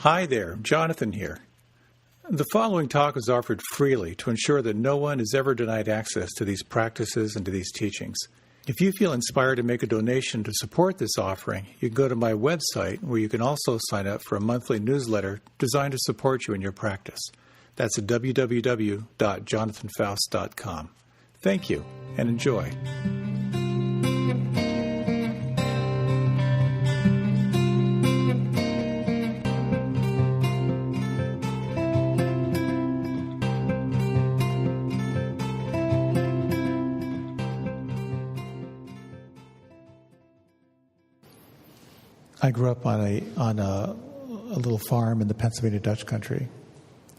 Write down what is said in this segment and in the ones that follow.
Hi there, Jonathan here. The following talk is offered freely to ensure that no one is ever denied access to these practices and to these teachings. If you feel inspired to make a donation to support this offering, you can go to my website where you can also sign up for a monthly newsletter designed to support you in your practice. That's at www.jonathanfoust.com. Thank you and enjoy. I grew up on a little farm in the Pennsylvania Dutch country,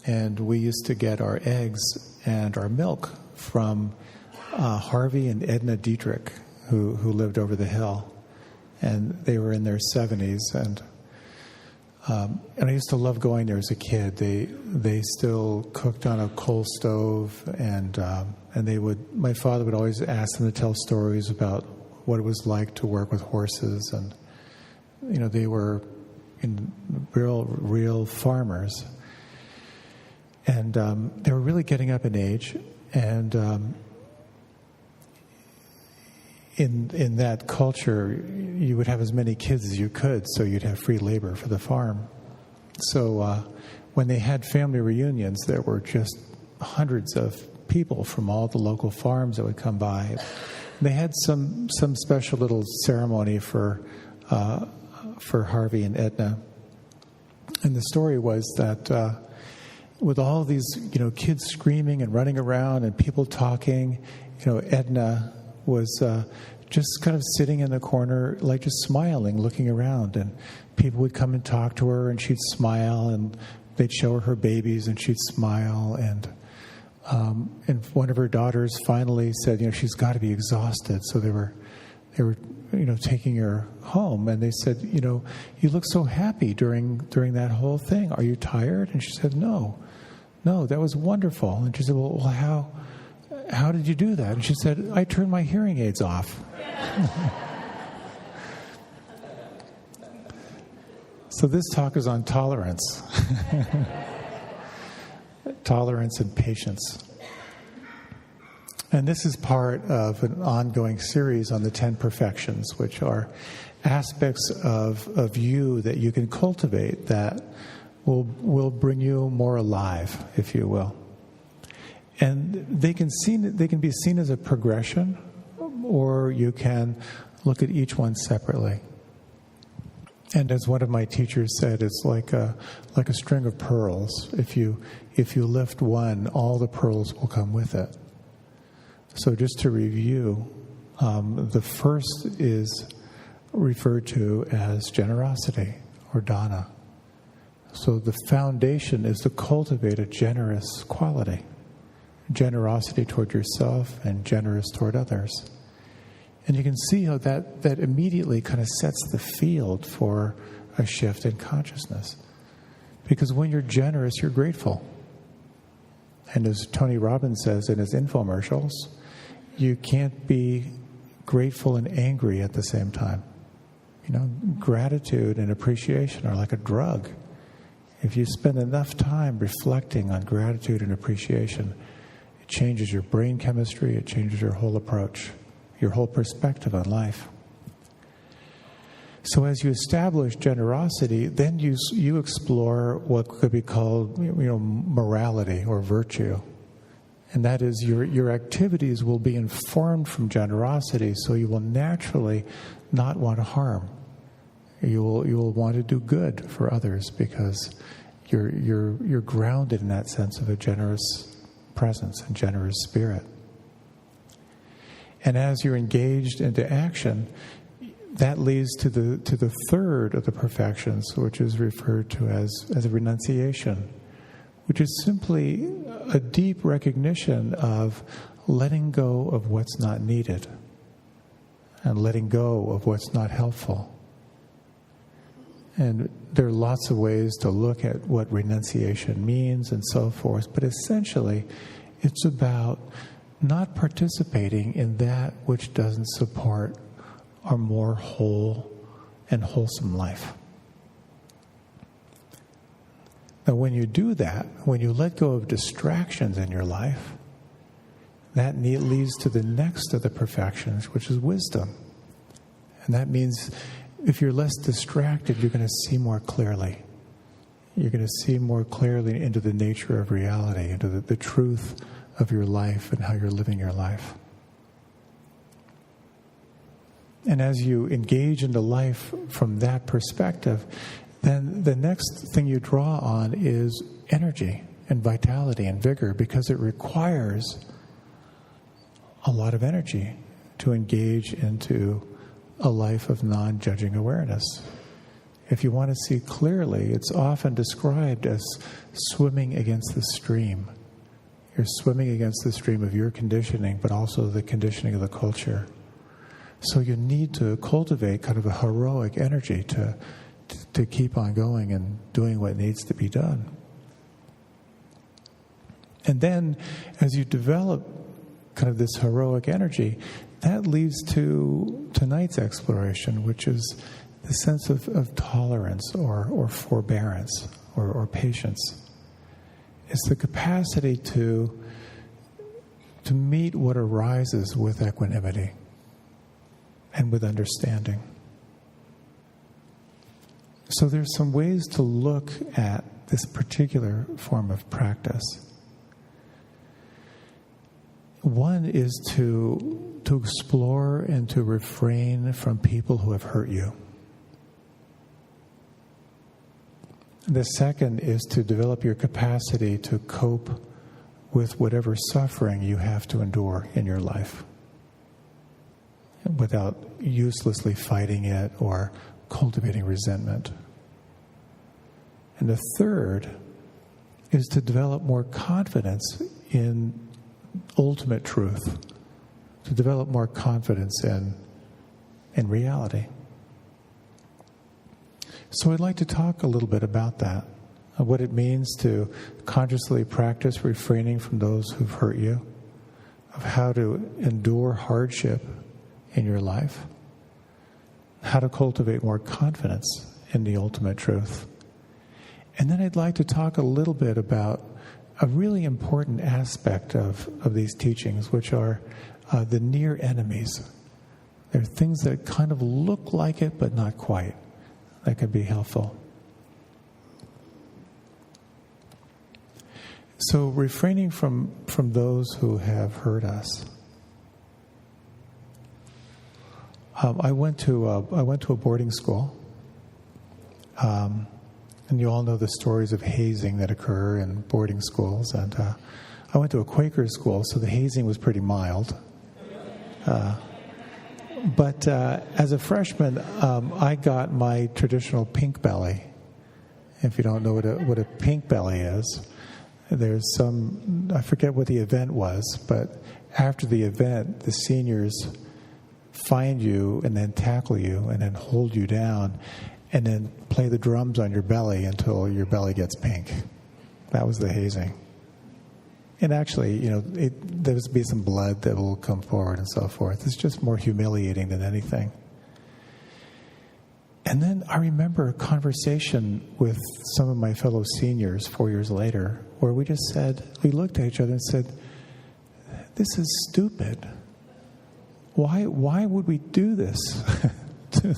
and we used to get our eggs and our milk from Harvey and Edna Dietrich, who lived over the hill, and they were in their 70s, and I used to love going there as a kid. They still cooked on a coal stove, and my father would always ask them to tell stories about what it was like to work with horses, and they were real farmers, and they were really getting up in age. And in that culture, you would have as many kids as you could, so you'd have free labor for the farm. So when they had family reunions, there were just hundreds of people from all the local farms that would come by. They had some special little ceremony for Harvey and Edna. And the story was that with all these, kids screaming and running around and people talking, Edna was just kind of sitting in the corner, like just smiling, looking around. And people would come and talk to her, and she'd smile, and they'd show her babies, and she'd smile. And one of her daughters finally said, she's got to be exhausted. So they were taking her home, and they said, you look so happy during that whole thing. Are you tired? And she said, no, that was wonderful. And she said, well, how did you do that? And she said, I turned my hearing aids off. So this talk is on tolerance. Tolerance and patience. And this is part of an ongoing series on the 10 perfections, which are aspects of you that you can cultivate that will bring you more alive, if you will. And they can be seen as a progression, or you can look at each one separately. And as one of my teachers said, it's like a string of pearls. If you lift one, all the pearls will come with it. So just to review, the first is referred to as generosity, or dana. So the foundation is to cultivate a generous quality, generosity toward yourself and generous toward others. And you can see how that immediately kind of sets the field for a shift in consciousness. Because when you're generous, you're grateful. And as Tony Robbins says in his infomercials, you can't be grateful and angry at the same time. Gratitude and appreciation are like a drug. If you spend enough time reflecting on gratitude and appreciation, it changes your brain chemistry, it changes your whole approach, your whole perspective on life. So as you establish generosity, then you explore what could be called morality or virtue. And that is your activities will be informed from generosity, so you will naturally not want to harm. You will want to do good for others because you're grounded in that sense of a generous presence and generous spirit. And as you're engaged into action, that leads to the third of the perfections, which is referred to as a renunciation, which is simply a deep recognition of letting go of what's not needed and letting go of what's not helpful. And there are lots of ways to look at what renunciation means and so forth, but essentially it's about not participating in that which doesn't support our more whole and wholesome life. Now, when you do that, when you let go of distractions in your life, that leads to the next of the perfections, which is wisdom. And that means if you're less distracted, you're going to see more clearly. You're going to see more clearly into the nature of reality, into the truth of your life and how you're living your life. And as you engage into life from that perspective, then the next thing you draw on is energy and vitality and vigor, because it requires a lot of energy to engage into a life of non-judging awareness. If you want to see clearly, it's often described as swimming against the stream. You're swimming against the stream of your conditioning, but also the conditioning of the culture. So you need to cultivate kind of a heroic energy to keep on going and doing what needs to be done. And then as you develop kind of this heroic energy, that leads to tonight's exploration, which is the sense of tolerance or forbearance or patience. It's the capacity to meet what arises with equanimity and with understanding. So there's some ways to look at this particular form of practice. One is to explore and to refrain from people who have hurt you. The second is to develop your capacity to cope with whatever suffering you have to endure in your life without uselessly fighting it or cultivating resentment. And the third is to develop more confidence in ultimate truth, to develop more confidence in reality. So I'd like to talk a little bit about that, of what it means to consciously practice refraining from those who've hurt you, of how to endure hardship in your life, how to cultivate more confidence in the ultimate truth. And then I'd like to talk a little bit about a really important aspect of these teachings, which are the near enemies. They're things that kind of look like it, but not quite. That could be helpful. So refraining from those who have hurt us. I went to a boarding school, and you all know the stories of hazing that occur in boarding schools. And I went to a Quaker school, so the hazing was pretty mild. But as a freshman, I got my traditional pink belly. If you don't know what a pink belly is, there's I forget what the event was, but after the event, the seniors find you and then tackle you and then hold you down and then play the drums on your belly until your belly gets pink. That was the hazing. And actually, there will be some blood that will come forward and so forth. It's just more humiliating than anything. And then I remember a conversation with some of my fellow seniors 4 years later where we looked at each other and said, this is stupid. Why would we do this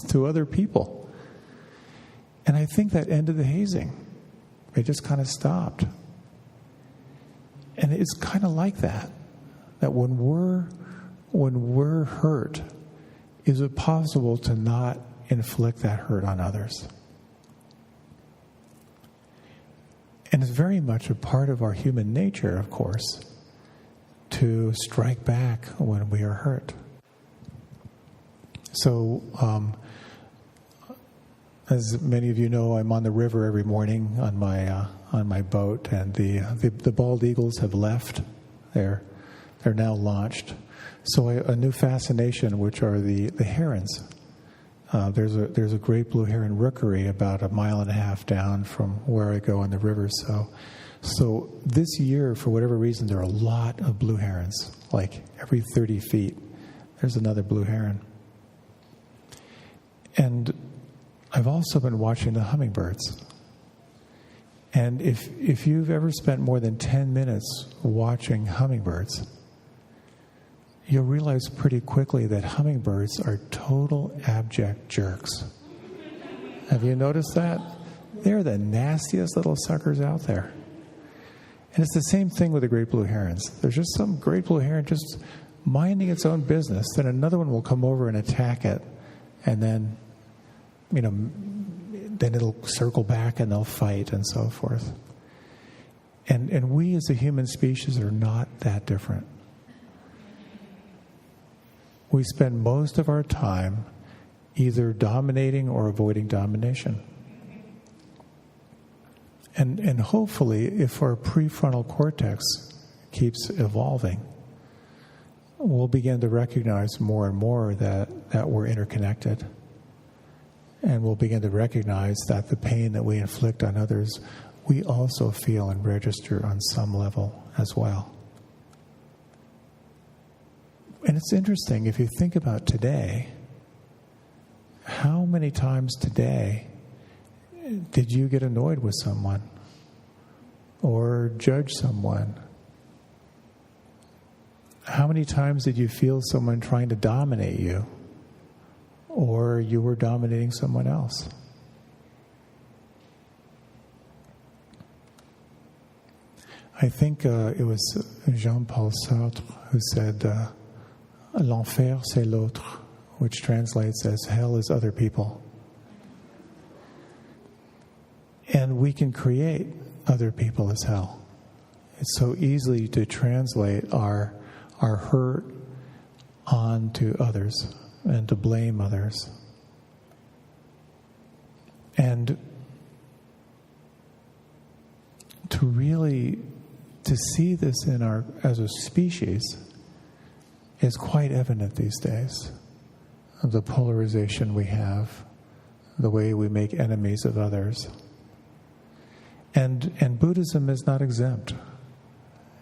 to other people? And I think that ended the hazing. It just kind of stopped. And it's kind of like that when we're hurt, is it possible to not inflict that hurt on others? And it's very much a part of our human nature, of course, to strike back when we are hurt. So, as many of you know, I'm on the river every morning on my boat, and the bald eagles have left. They're now launched. So a new fascination, which are the herons. There's a great blue heron rookery about 1.5 miles down from where I go on the river. So this year, for whatever reason, there are a lot of blue herons. Like every 30 feet, there's another blue heron. And I've also been watching the hummingbirds. And if you've ever spent more than 10 minutes watching hummingbirds, you'll realize pretty quickly that hummingbirds are total abject jerks. Have you noticed that? They're the nastiest little suckers out there. And it's the same thing with the great blue herons. There's just some great blue heron just minding its own business, then another one will come over and attack it, and then, then it'll circle back and they'll fight and so forth. And we as a human species are not that different. We spend most of our time either dominating or avoiding domination. And hopefully, if our prefrontal cortex keeps evolving, we'll begin to recognize more and more that we're interconnected. And we'll begin to recognize that the pain that we inflict on others, we also feel and register on some level as well. And it's interesting, if you think about today, how many times today did you get annoyed with someone or judge someone? How many times did you feel someone trying to dominate you, or you were dominating someone else? I think it was Jean-Paul Sartre who said, "L'enfer c'est l'autre," which translates as hell is other people. And we can create other people as hell. It's so easy to translate our hurt onto others and to blame others. And to see this in as a species is quite evident these days. The polarization we have, the way we make enemies of others. And Buddhism is not exempt.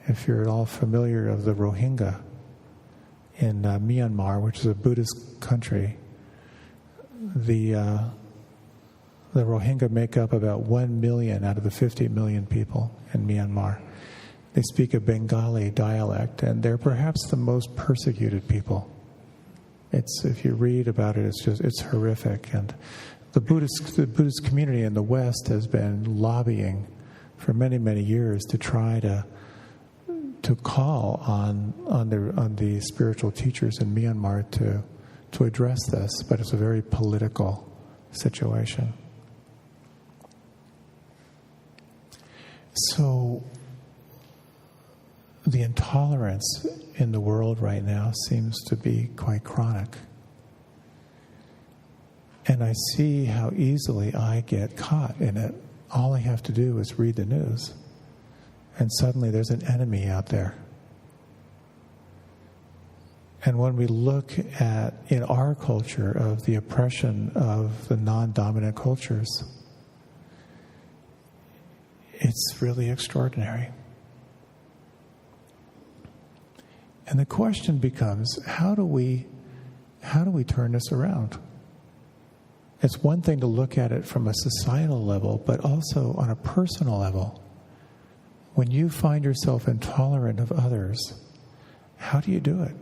If you're at all familiar of the Rohingya in Myanmar, which is a Buddhist country, the Rohingya make up about 1 million out of the 50 million people in Myanmar. They speak a Bengali dialect, and they're perhaps the most persecuted people. If you read about it, it's horrific. And the Buddhist community in the West has been lobbying for many, many years to try to call on the spiritual teachers in Myanmar to address this, but it's a very political situation. So the intolerance in the world right now seems to be quite chronic. And I see how easily I get caught in it. All I have to do is read the news, and suddenly there's an enemy out there. And when we look at, in our culture, of the oppression of the non-dominant cultures, it's really extraordinary. And the question becomes, how do we turn this around? It's one thing to look at it from a societal level, but also on a personal level. When you find yourself intolerant of others, how do you do it?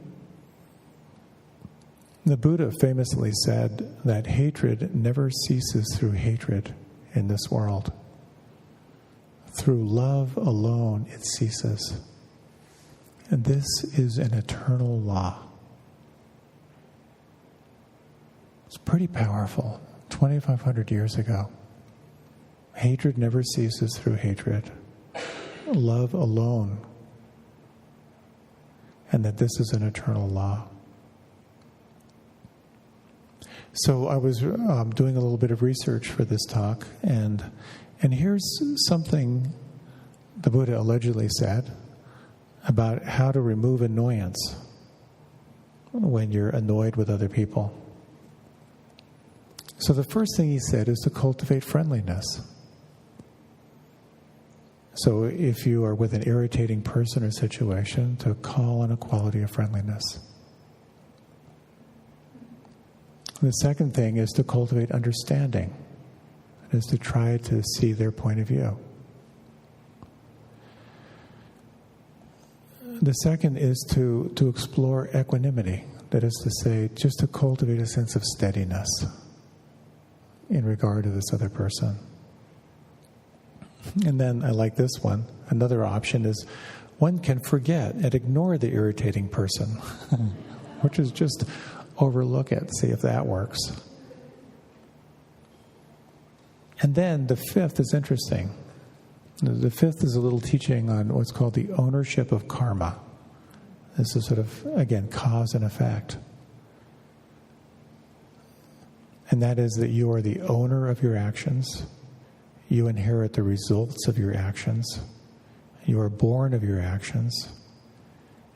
The Buddha famously said that hatred never ceases through hatred in this world. Through love alone it ceases. And this is an eternal law. It's pretty powerful. 2,500 years ago. Hatred never ceases through hatred. Love alone. And that this is an eternal law. So I was doing a little bit of research for this talk, and here's something the Buddha allegedly said about how to remove annoyance when you're annoyed with other people. So the first thing he said is to cultivate friendliness. So if you are with an irritating person or situation, to call on a quality of friendliness. The second thing is to cultivate understanding. It is to try to see their point of view. The second is to explore equanimity. That is to say, just to cultivate a sense of steadiness in regard to this other person. And then I like this one. Another option is one can forget and ignore the irritating person, which is just overlook it, see if that works. And then the fifth is interesting. The fifth is a little teaching on what's called the ownership of karma. This is sort of, again, cause and effect. And that is that you are the owner of your actions. You inherit the results of your actions. You are born of your actions.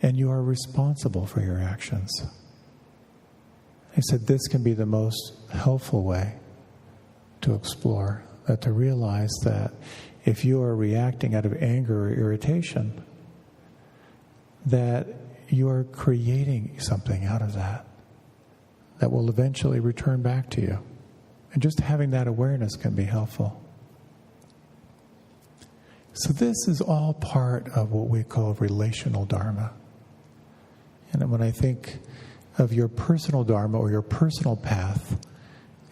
And you are responsible for your actions. He said this can be the most helpful way to explore, to realize that if you are reacting out of anger or irritation, that you are creating something out of that will eventually return back to you. And just having that awareness can be helpful. So this is all part of what we call relational dharma. And when I think of your personal dharma or your personal path,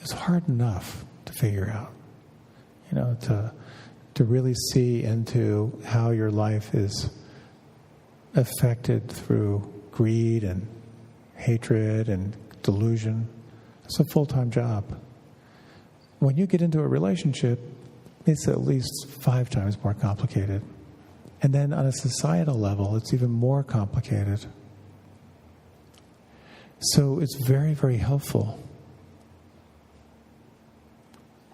it's hard enough to figure out, to really see into how your life is affected through greed and hatred and delusion. It's a full-time job. When you get into a relationship, it's at least 5 times more complicated. And then on a societal level, it's even more complicated. So it's very, very helpful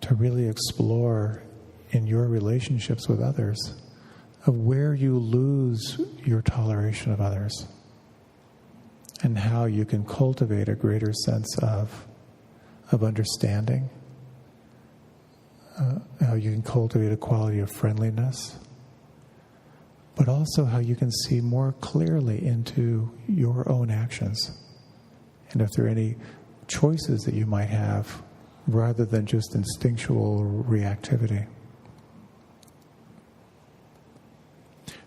to really explore in your relationships with others of where you lose your toleration of others and how you can cultivate a greater sense of understanding, how you can cultivate a quality of friendliness, but also how you can see more clearly into your own actions and if there are any choices that you might have rather than just instinctual reactivity.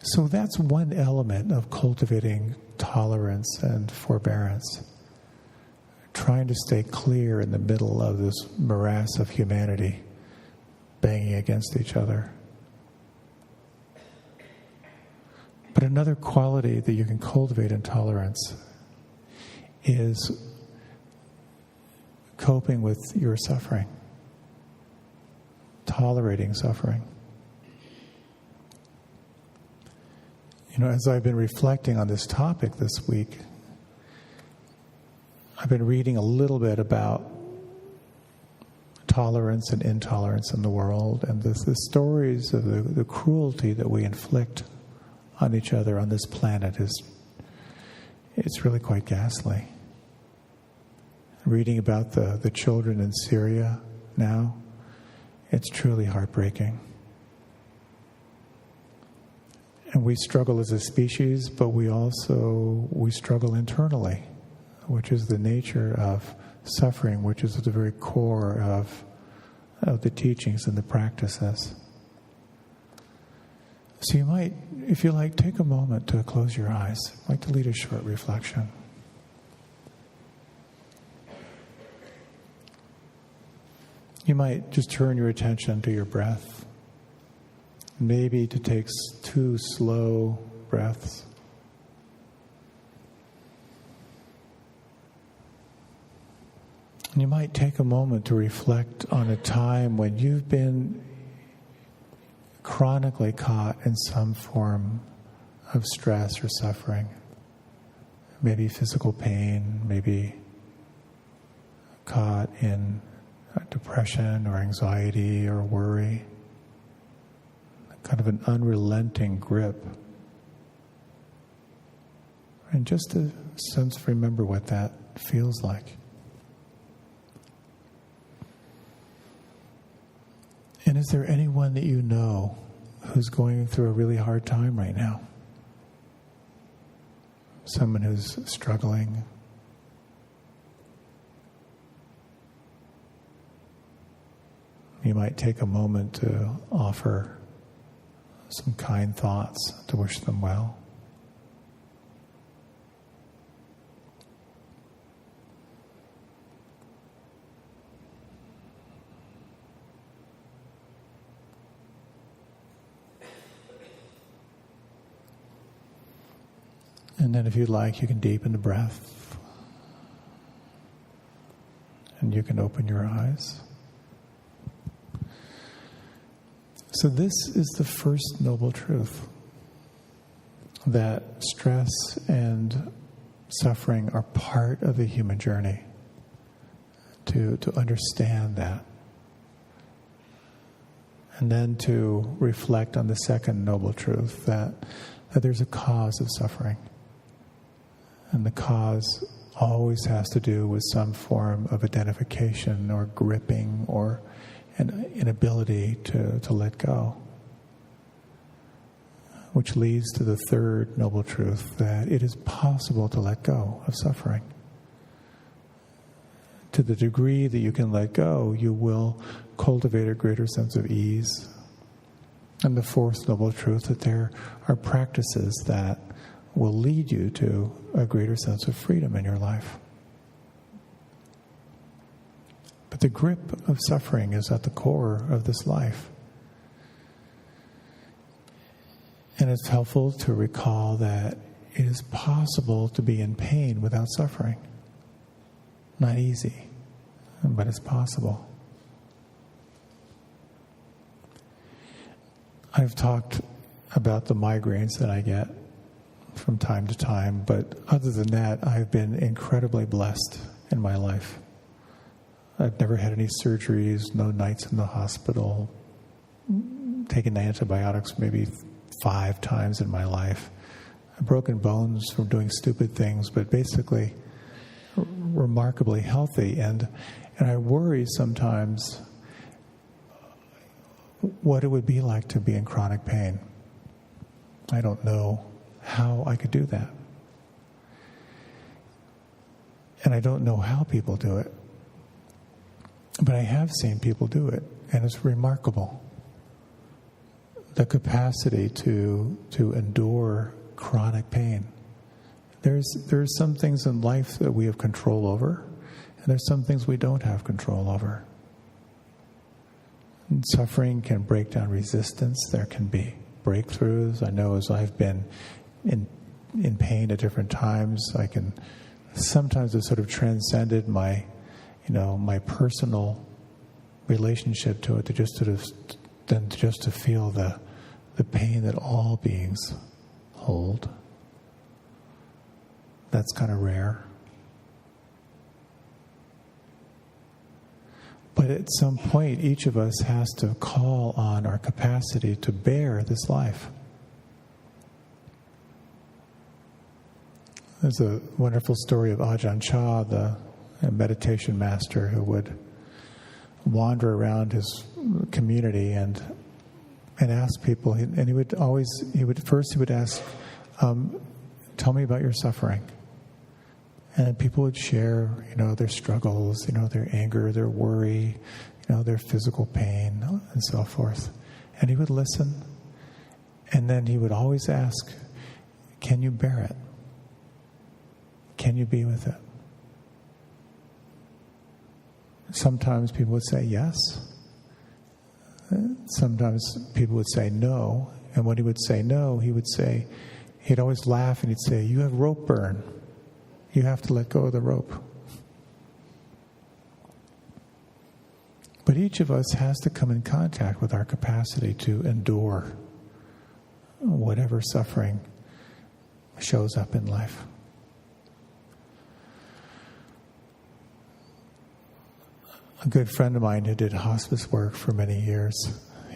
So that's one element of cultivating tolerance and forbearance. Trying to stay clear in the middle of this morass of humanity banging against each other. But another quality that you can cultivate in tolerance is coping with your suffering, tolerating suffering. As I've been reflecting on this topic this week, I've been reading a little bit about tolerance and intolerance in the world and the stories of the cruelty that we inflict on each other on this planet it's really quite ghastly. Reading about the children in Syria now, it's truly heartbreaking. And we struggle as a species, but we struggle internally, which is the nature of suffering, which is at the very core of the teachings and the practices. So you might, if you like, take a moment to close your eyes. I'd like to lead a short reflection. You might just turn your attention to your breath. Maybe to take 2 slow breaths. And you might take a moment to reflect on a time when you've been chronically caught in some form of stress or suffering. Maybe physical pain, maybe caught in depression or anxiety or worry. Kind of an unrelenting grip. And just to remember what that feels like. And is there anyone that you know who's going through a really hard time right now? Someone who's struggling. You might take a moment to offer some kind thoughts to wish them well. And then if you'd like, you can deepen the breath. And you can open your eyes. So this is the first noble truth, that stress and suffering are part of the human journey. To understand that. And then to reflect on the second noble truth, that there's a cause of suffering. And the cause always has to do with some form of identification or gripping or an inability to let go. Which leads to the third noble truth, that it is possible to let go of suffering. To the degree that you can let go, you will cultivate a greater sense of ease. And the fourth noble truth, that there are practices that will lead you to a greater sense of freedom in your life. But the grip of suffering is at the core of this life. And it's helpful to recall that it is possible to be in pain without suffering. Not easy, but it's possible. I've talked about the migraines that I get from time to time, but other than that, I've been incredibly blessed in my life. I've never had any surgeries, no nights in the hospital, taken antibiotics maybe 5 times in my life. I've broken bones from doing stupid things, but basically remarkably healthy. And I worry sometimes what it would be like to be in chronic pain. I don't know how I could do that. And I don't know how people do it. But I have seen people do it, and it's remarkable. The capacity to endure chronic pain. There's some things in life that we have control over, and there's some things we don't have control over. And suffering can break down resistance. There can be breakthroughs. I know as I've been in pain at different times, sometimes have sort of transcended my personal relationship to it, to feel the pain that all beings hold. That's kind of rare. But at some point, each of us has to call on our capacity to bear this life. There's a wonderful story of Ajahn Chah, the meditation master who would wander around his community and ask people, and he would ask, tell me about your suffering. And people would share, their struggles, their anger, their worry, their physical pain, and so forth. And he would listen, and then he would always ask, can you bear it? Can you be with it? Sometimes people would say yes. Sometimes people would say no. And when he would say no, he'd always laugh and he'd say, you have rope burn. You have to let go of the rope. But each of us has to come in contact with our capacity to endure whatever suffering shows up in life. A good friend of mine who did hospice work for many years,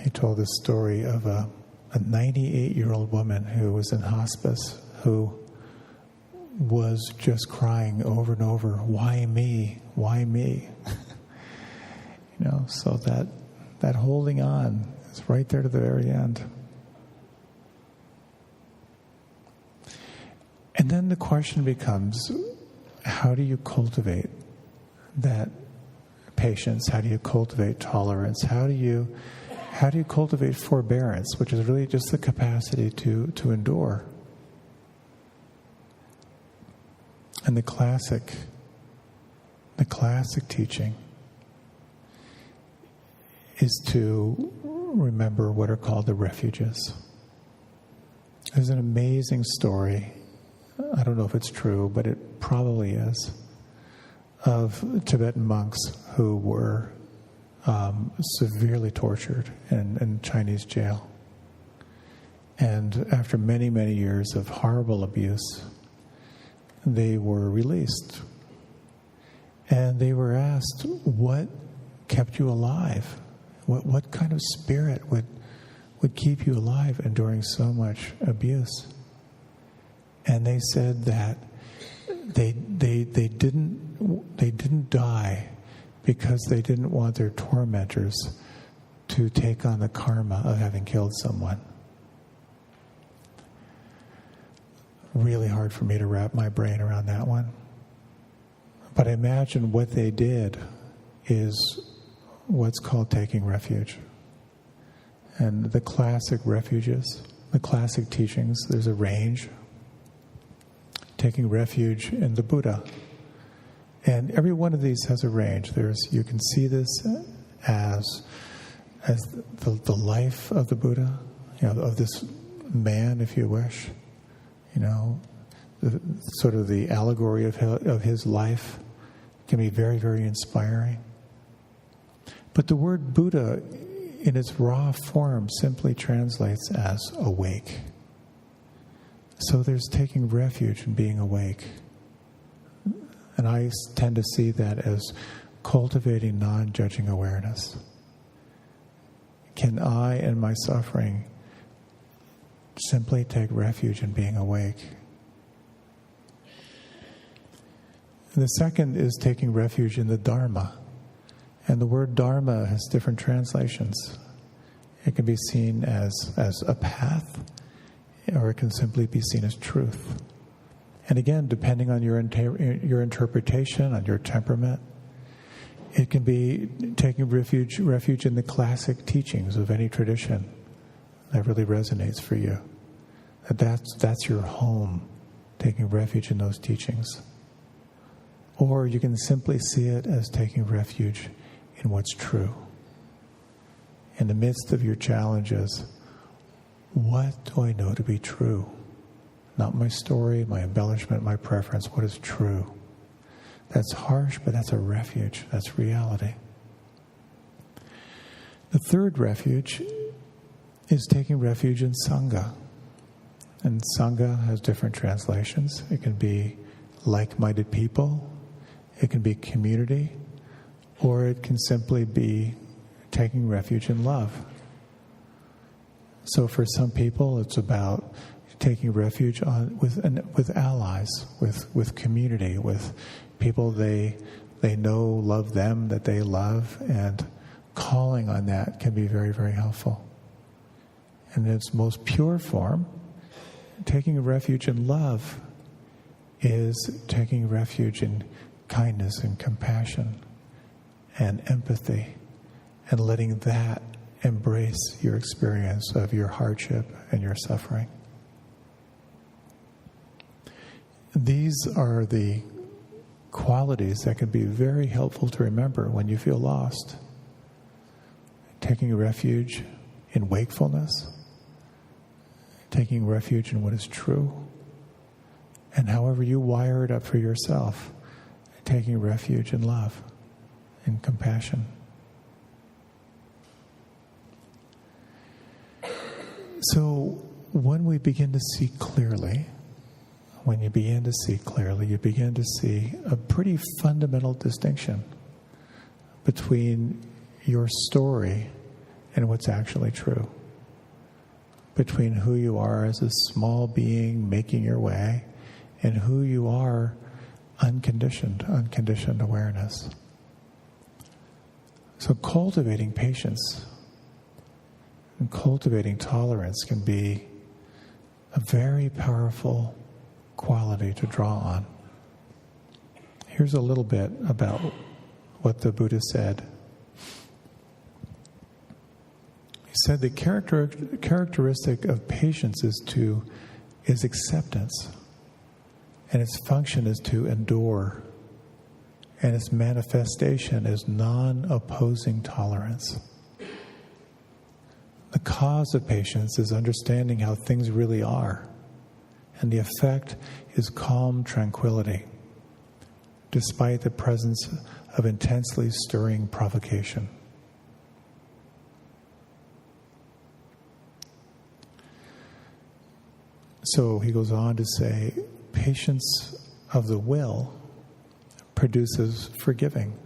he told this story of a 98-year-old woman who was in hospice, who was just crying over and over, why me? Why me? So that holding on is right there to the very end. And then the question becomes, how do you cultivate that patience? How do you cultivate tolerance? How do you cultivate forbearance, which is really just the capacity to endure? And the classic teaching is to remember what are called the refuges. There's an amazing story I don't know if it's true, but it probably is, of Tibetan monks who were severely tortured in Chinese jail. And after many, many years of horrible abuse, they were released. And they were asked, what kept you alive? What kind of spirit would keep you alive enduring so much abuse? And they said that they didn't die because they didn't want their tormentors to take on the karma of having killed someone. Really hard for me to wrap my brain around that one. But I imagine what they did is what's called taking refuge. And the classic refuges, the classic teachings, there's a range. Taking refuge in the Buddha. And every one of these has a range. You can see this as the life of the Buddha, of this man, if you wish. Sort of the allegory of his life can be very, very inspiring. But the word Buddha, in its raw form, simply translates as awake. So there's taking refuge in being awake. And I tend to see that as cultivating non-judging awareness. Can I, in my suffering, simply take refuge in being awake? And the second is taking refuge in the Dharma. And the word Dharma has different translations. It can be seen as a path, or it can simply be seen as truth. And again, depending on your interpretation, on your temperament, it can be taking refuge in the classic teachings of any tradition that really resonates for you. That's your home, taking refuge in those teachings. Or you can simply see it as taking refuge in what's true. In the midst of your challenges, what do I know to be true? Not my story, my embellishment, my preference. What is true? That's harsh, but that's a refuge. That's reality. The third refuge is taking refuge in Sangha. And Sangha has different translations. It can be like-minded people. It can be community. Or it can simply be taking refuge in love. So for some people, it's about taking refuge with allies, with community, with people they know love them, that they love, and calling on that can be very, very helpful. And in its most pure form, taking refuge in love is taking refuge in kindness and compassion and empathy, and letting that embrace your experience of your hardship and your suffering. These are the qualities that can be very helpful to remember when you feel lost. Taking refuge in wakefulness, taking refuge in what is true, and however you wire it up for yourself, taking refuge in love and compassion. So when we begin to see clearly, you begin to see a pretty fundamental distinction between your story and what's actually true. Between who you are as a small being making your way and who you are unconditioned awareness. So cultivating patience and cultivating tolerance can be a very powerful quality to draw on. Here's a little bit about what the Buddha said. He said the characteristic of patience is acceptance, and its function is to endure, and its manifestation is non-opposing tolerance. The cause of patience is understanding how things really are, and the effect is calm tranquility, despite the presence of intensely stirring provocation. So he goes on to say, patience of the will produces forgiving.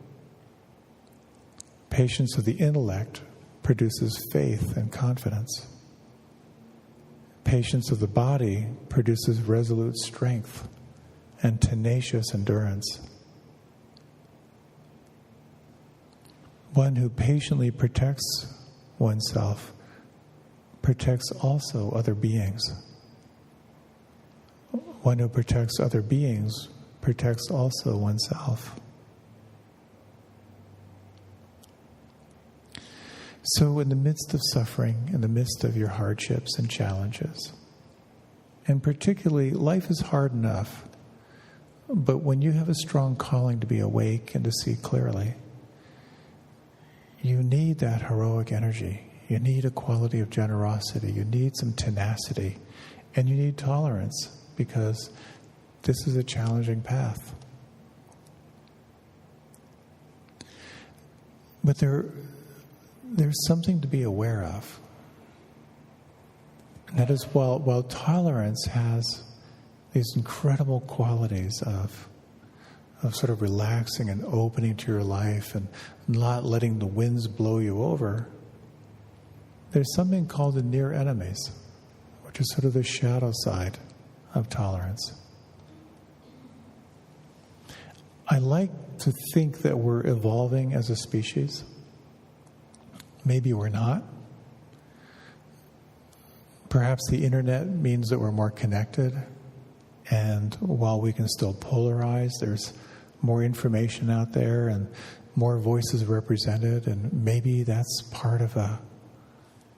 Patience of the intellect produces faith and confidence. Patience of the body produces resolute strength and tenacious endurance. One who patiently protects oneself protects also other beings. One who protects other beings protects also oneself. So in the midst of suffering, in the midst of your hardships and challenges, and particularly life is hard enough, but when you have a strong calling to be awake and to see clearly, you need that heroic energy. You need a quality of generosity. You need some tenacity. And you need tolerance, because this is a challenging path. But there's something to be aware of. And that is, while tolerance has these incredible qualities of sort of relaxing and opening to your life and not letting the winds blow you over, there's something called the near enemies, which is sort of the shadow side of tolerance. I like to think that we're evolving as a species. Maybe we're not. Perhaps the internet means that we're more connected, and while we can still polarize, there's more information out there and more voices represented, and maybe that's part of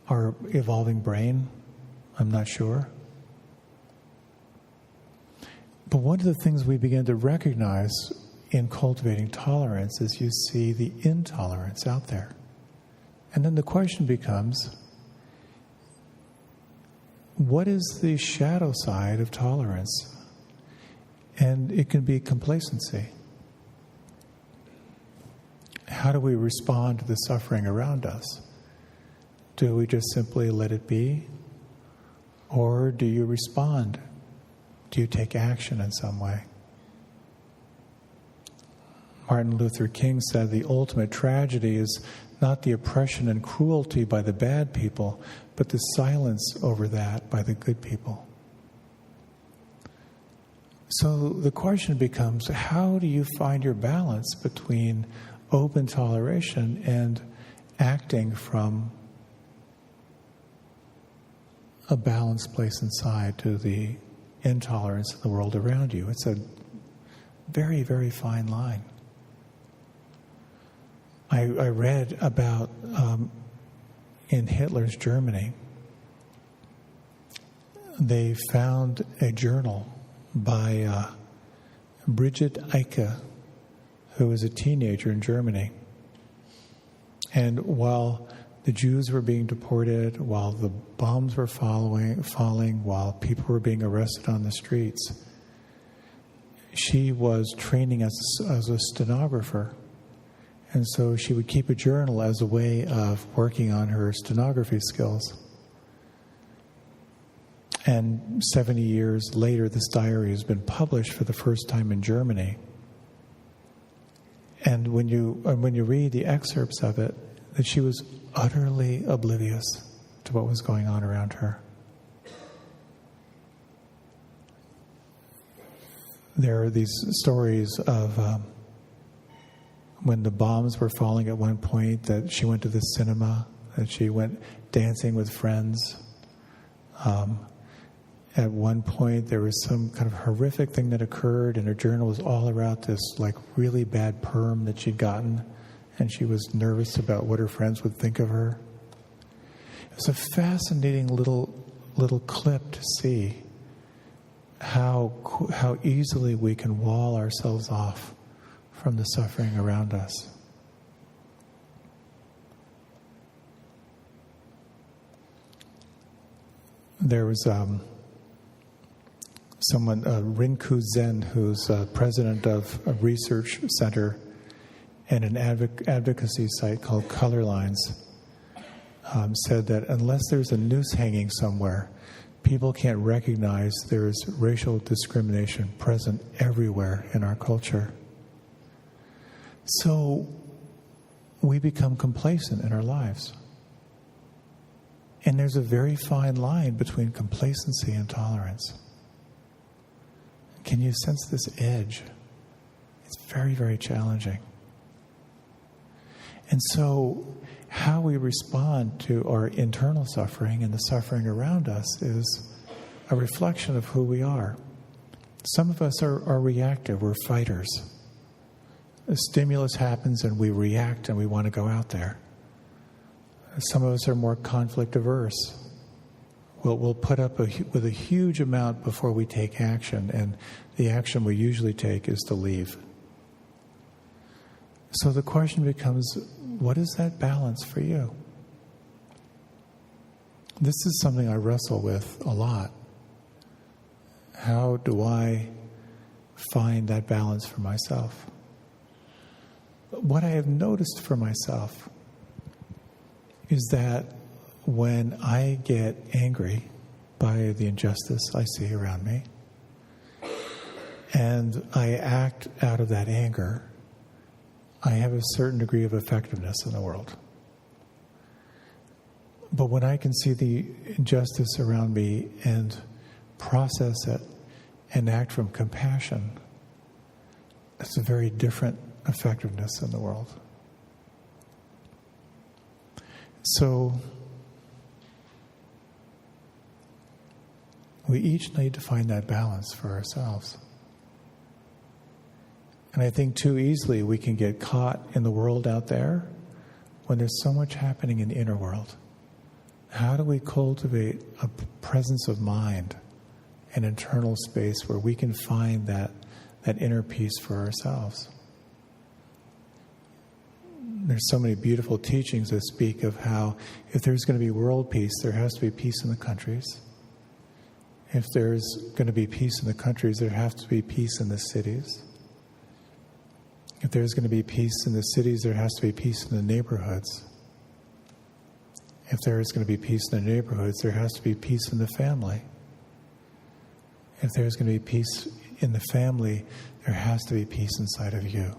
our evolving brain. I'm not sure. But one of the things we begin to recognize in cultivating tolerance is you see the intolerance out there. And then the question becomes, what is the shadow side of tolerance? And it can be complacency. How do we respond to the suffering around us? Do we just simply let it be? Or do you respond? Do you take action in some way? Martin Luther King said the ultimate tragedy is not the oppression and cruelty by the bad people, but the silence over that by the good people. So the question becomes, how do you find your balance between open toleration and acting from a balanced place inside to the intolerance of the world around you? It's a very, very fine line. I read about in Hitler's Germany, they found a journal by Brigitte Eicke, who was a teenager in Germany. And while the Jews were being deported, while the bombs were falling, while people were being arrested on the streets, she was training as a stenographer. And so she would keep a journal as a way of working on her stenography skills. And 70 years later, this diary has been published for the first time in Germany. And when you read the excerpts of it, that she was utterly oblivious to what was going on around her. There are these stories of when the bombs were falling at one point, that she went to the cinema, that she went dancing with friends. At one point, there was some kind of horrific thing that occurred, and her journal was all about this like really bad perm that she'd gotten, and she was nervous about what her friends would think of her. It was a fascinating little clip to see how easily we can wall ourselves off from the suffering around us. There was someone, Rinku Zen, who's president of a research center and an advocacy site called Color Lines, said that unless there's a noose hanging somewhere, people can't recognize there's racial discrimination present everywhere in our culture. So we become complacent in our lives. And there's a very fine line between complacency and tolerance. Can you sense this edge? It's very, very challenging. And so how we respond to our internal suffering and the suffering around us is a reflection of who we are. Some of us are reactive, we're fighters. A stimulus happens and we react and we want to go out there. Some of us are more conflict averse. We'll put up with a huge amount before we take action, and the action we usually take is to leave. So the question becomes, what is that balance for you? This is something I wrestle with a lot. How do I find that balance for myself? What I have noticed for myself is that when I get angry by the injustice I see around me, and I act out of that anger, I have a certain degree of effectiveness in the world. But when I can see the injustice around me and process it and act from compassion, it's a very different effectiveness in the world. So we each need to find that balance for ourselves. And I think too easily we can get caught in the world out there when there's so much happening in the inner world. How do we cultivate a presence of mind, an internal space where we can find that inner peace for ourselves? There's so many beautiful teachings that speak of how if there's going to be world peace, there has to be peace in the countries. If there's going to be peace in the countries, there has to be peace in the cities. If there's going to be peace in the cities, there has to be peace in the neighborhoods. If there is going to be peace in the neighborhoods, there has to be peace in the family. If there's going to be peace in the family, there has to be peace inside of you.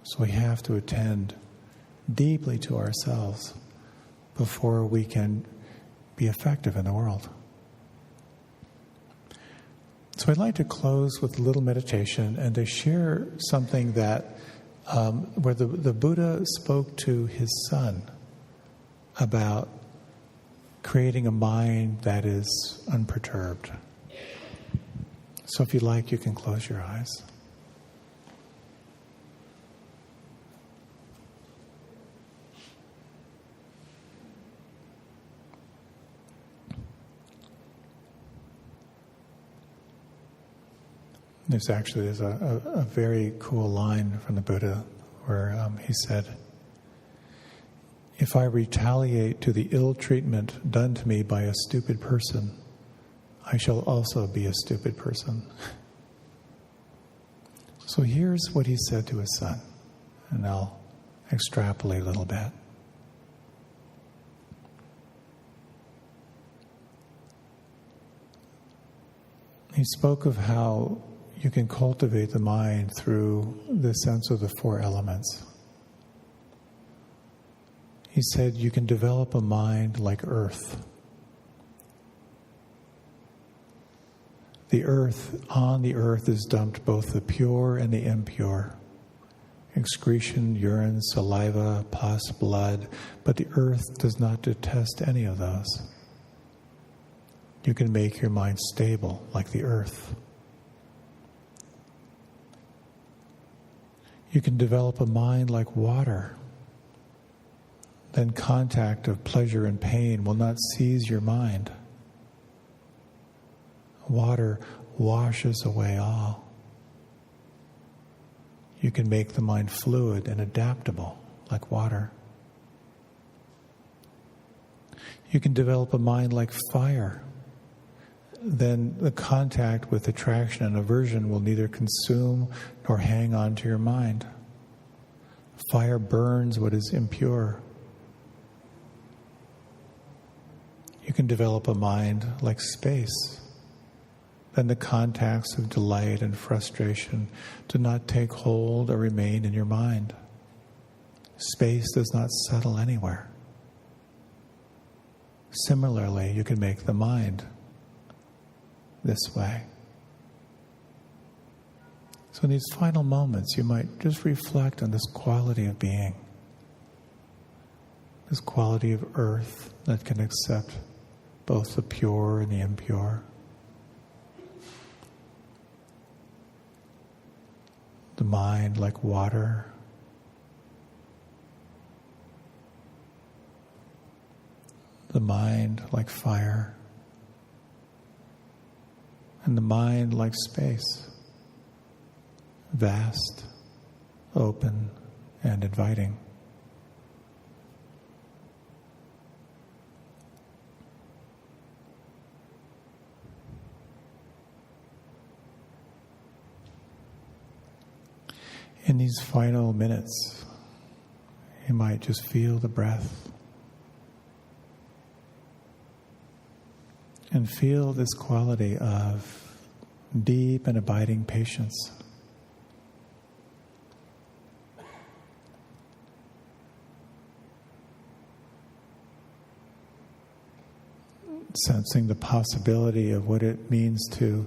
So we have to attend deeply to ourselves before we can be effective in the world. So I'd like to close with a little meditation and to share something that where the Buddha spoke to his son about creating a mind that is unperturbed. So if you'd like, you can close your eyes. There's a very cool line from the Buddha where he said, "If I retaliate to the ill treatment done to me by a stupid person, I shall also be a stupid person." So here's what he said to his son, and I'll extrapolate a little bit. He spoke of how you can cultivate the mind through the sense of the four elements. He said you can develop a mind like earth. On the earth is dumped both the pure and the impure. Excretion, urine, saliva, pus, blood, but the earth does not detest any of those. You can make your mind stable like the earth. You can develop a mind like water. Then contact of pleasure and pain will not seize your mind. Water washes away all. You can make the mind fluid and adaptable like water. You can develop a mind like fire. then the contact with attraction and aversion will neither consume nor hang on to your mind. Fire burns what is impure. You can develop a mind like space. Then the contacts of delight and frustration do not take hold or remain in your mind. Space does not settle anywhere. Similarly, you can make the mind this way. So in these final moments, you might just reflect on this quality of being, this quality of earth that can accept both the pure and the impure. The mind like water. The mind like fire. And the mind like space. Vast, open, and inviting. In these final minutes, you might just feel the breath and feel this quality of deep and abiding patience. Sensing the possibility of what it means to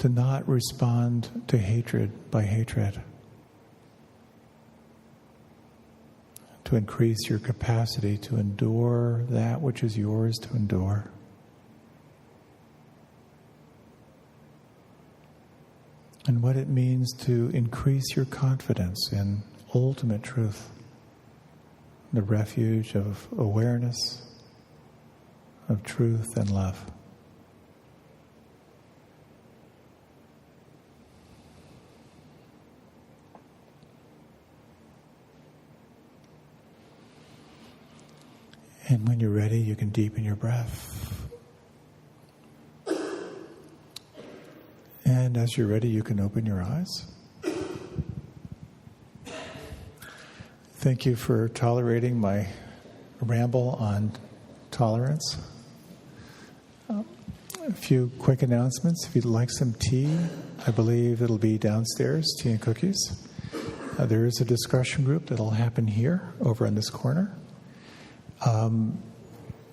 not respond to hatred by hatred. To increase your capacity to endure that which is yours to endure. And what it means to increase your confidence in ultimate truth, the refuge of awareness, of truth and love. And when you're ready, you can deepen your breath. And as you're ready, you can open your eyes. Thank you for tolerating my ramble on tolerance. A few quick announcements. If you'd like some tea, I believe it'll be downstairs, tea and cookies. There is a discussion group that'll happen here, over in this corner.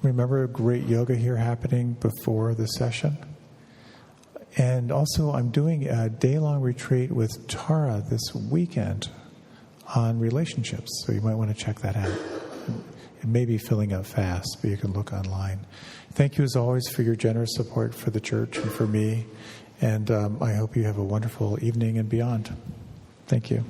Remember, great yoga here happening before the session. And also, I'm doing a day-long retreat with Tara this weekend on relationships, so you might want to check that out. It may be filling up fast, but you can look online. Thank you, as always, for your generous support for the church and for me. And I hope you have a wonderful evening and beyond. Thank you.